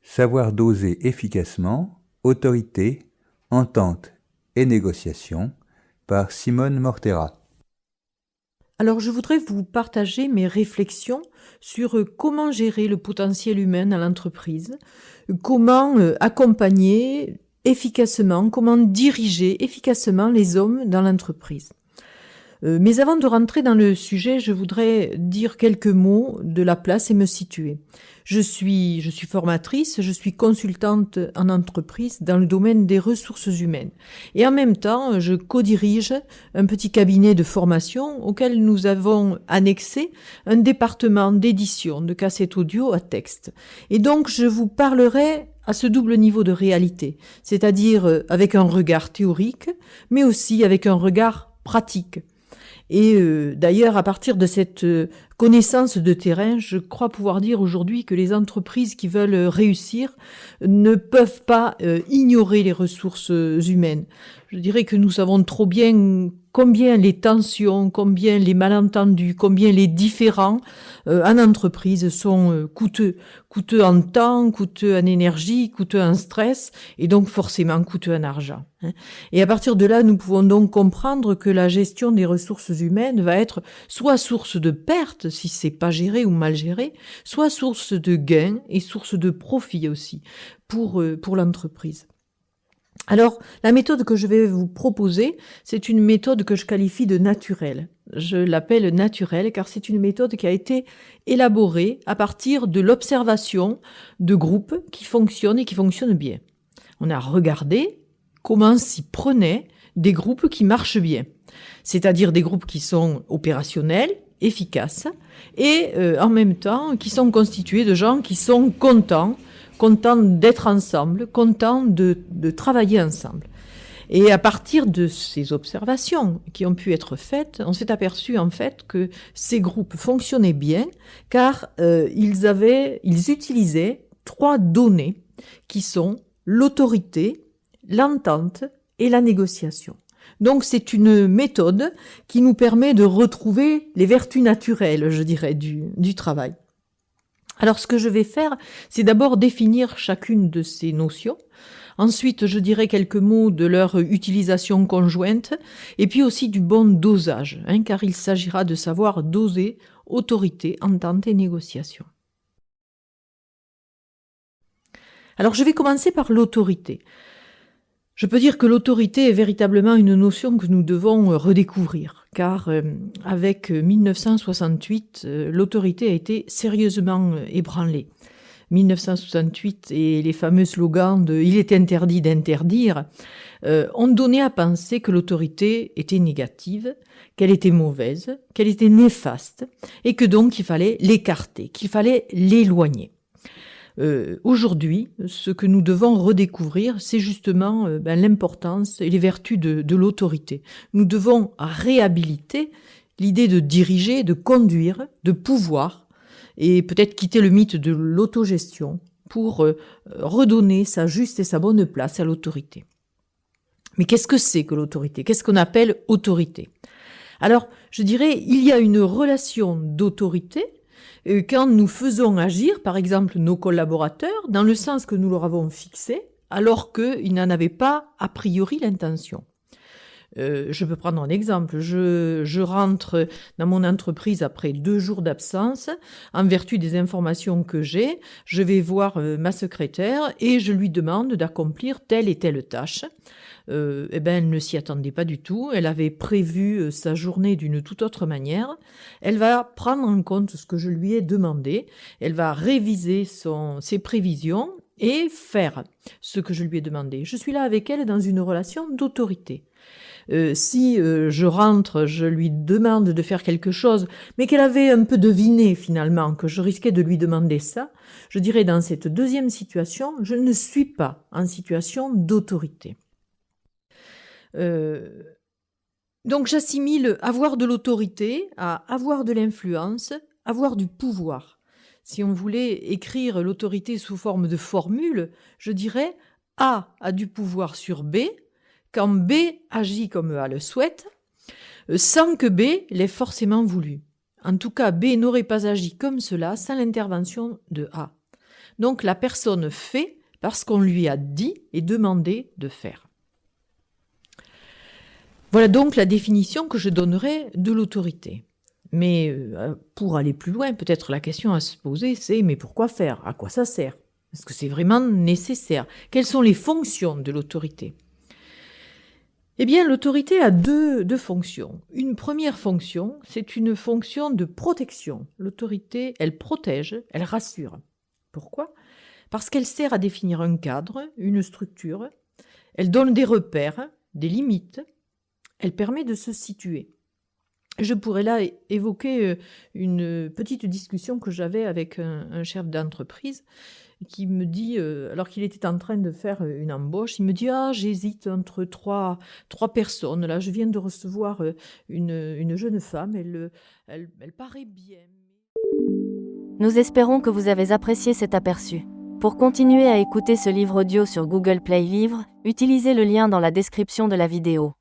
Savoir doser efficacement, autorité, entente et négociation par Simone Mortera. Alors, je voudrais vous partager mes réflexions sur comment gérer le potentiel humain à l'entreprise, comment accompagner efficacement, comment diriger efficacement les hommes dans l'entreprise. Mais avant de rentrer dans le sujet, je voudrais dire quelques mots de la place et me situer. Je suis formatrice, je suis consultante en entreprise dans le domaine des ressources humaines. Et en même temps, je co-dirige un petit cabinet de formation auquel nous avons annexé un département d'édition de cassettes audio à texte. Et donc, je vous parlerai à ce double niveau de réalité, c'est-à-dire avec un regard théorique, mais aussi avec un regard pratique. Et d'ailleurs, à partir de cette connaissance de terrain, je crois pouvoir dire aujourd'hui que les entreprises qui veulent réussir ne peuvent pas ignorer les ressources humaines. Je dirais que nous savons trop bien combien les tensions, combien les malentendus, combien les différends en entreprise sont coûteux. Coûteux en temps, coûteux en énergie, coûteux en stress et donc forcément coûteux en argent. Et à partir de là, nous pouvons donc comprendre que la gestion des ressources humaines va être soit source de perte si c'est pas géré ou mal géré, soit source de gain et source de profit aussi pour l'entreprise. Alors, la méthode que je vais vous proposer, c'est une méthode que je qualifie de naturelle. Je l'appelle naturelle car c'est une méthode qui a été élaborée à partir de l'observation de groupes qui fonctionnent et qui fonctionnent bien. On a regardé comment s'y prenaient des groupes qui marchent bien, c'est-à-dire des groupes qui sont opérationnels, efficaces, et en même temps qui sont constitués de gens qui sont contents d'être ensemble, contents de travailler ensemble. Et à partir de ces observations qui ont pu être faites, on s'est aperçu en fait que ces groupes fonctionnaient bien car ils utilisaient 3 données qui sont l'autorité, l'entente et la négociation. Donc c'est une méthode qui nous permet de retrouver les vertus naturelles, je dirais, du travail. Alors ce que je vais faire, c'est d'abord définir chacune de ces notions. Ensuite, je dirai quelques mots de leur utilisation conjointe et puis aussi du bon dosage, car il s'agira de savoir doser autorité, entente et négociation. Alors je vais commencer par l'autorité. Je peux dire que l'autorité est véritablement une notion que nous devons redécouvrir, car avec 1968, l'autorité a été sérieusement ébranlée. 1968 et les fameux slogans de « il est interdit d'interdire » ont donné à penser que l'autorité était négative, qu'elle était mauvaise, qu'elle était néfaste, et que donc il fallait l'écarter, qu'il fallait l'éloigner. Aujourd'hui, ce que nous devons redécouvrir, c'est justement l'importance et les vertus de l'autorité. Nous devons réhabiliter l'idée de diriger, de conduire, de pouvoir, et peut-être quitter le mythe de l'autogestion pour redonner sa juste et sa bonne place à l'autorité. Mais qu'est-ce que c'est que l'autorité ? Qu'est-ce qu'on appelle autorité ? Alors, je dirais, il y a une relation d'autorité quand nous faisons agir, par exemple, nos collaborateurs, dans le sens que nous leur avons fixé, alors qu'ils n'en avaient pas a priori l'intention. Je peux prendre un exemple. Je rentre dans mon entreprise après 2 jours d'absence. En vertu des informations que j'ai, je vais voir ma secrétaire et je lui demande d'accomplir telle et telle tâche. Elle ne s'y attendait pas du tout. Elle avait prévu sa journée d'une toute autre manière. Elle va prendre en compte ce que je lui ai demandé. Elle va réviser ses prévisions et faire ce que je lui ai demandé. Je suis là avec elle dans une relation d'autorité. Si je rentre, je lui demande de faire quelque chose, mais qu'elle avait un peu deviné finalement que je risquais de lui demander ça, je dirais dans cette deuxième situation, je ne suis pas en situation d'autorité. Donc j'assimile avoir de l'autorité à avoir de l'influence, avoir du pouvoir. Si on voulait écrire l'autorité sous forme de formule, je dirais A a du pouvoir sur B, quand B agit comme A le souhaite, sans que B l'ait forcément voulu. En tout cas, B n'aurait pas agi comme cela sans l'intervention de A. Donc la personne fait parce qu'on lui a dit et demandé de faire. Voilà donc la définition que je donnerai de l'autorité. Mais pour aller plus loin, peut-être la question à se poser, c'est mais pourquoi faire? À quoi ça sert? Est-ce que c'est vraiment nécessaire? Quelles sont les fonctions de l'autorité? Eh bien, l'autorité a deux fonctions. Une première fonction, c'est une fonction de protection. L'autorité, elle protège, elle rassure. Pourquoi? Parce qu'elle sert à définir un cadre, une structure, elle donne des repères, des limites, elle permet de se situer. Je pourrais là évoquer une petite discussion que j'avais avec un chef d'entreprise qui me dit, alors qu'il était en train de faire une embauche, il me dit « Ah, j'hésite entre trois personnes. Là, je viens de recevoir une jeune femme, elle paraît bien. » Nous espérons que vous avez apprécié cet aperçu. Pour continuer à écouter ce livre audio sur Google Play Livres, utilisez le lien dans la description de la vidéo.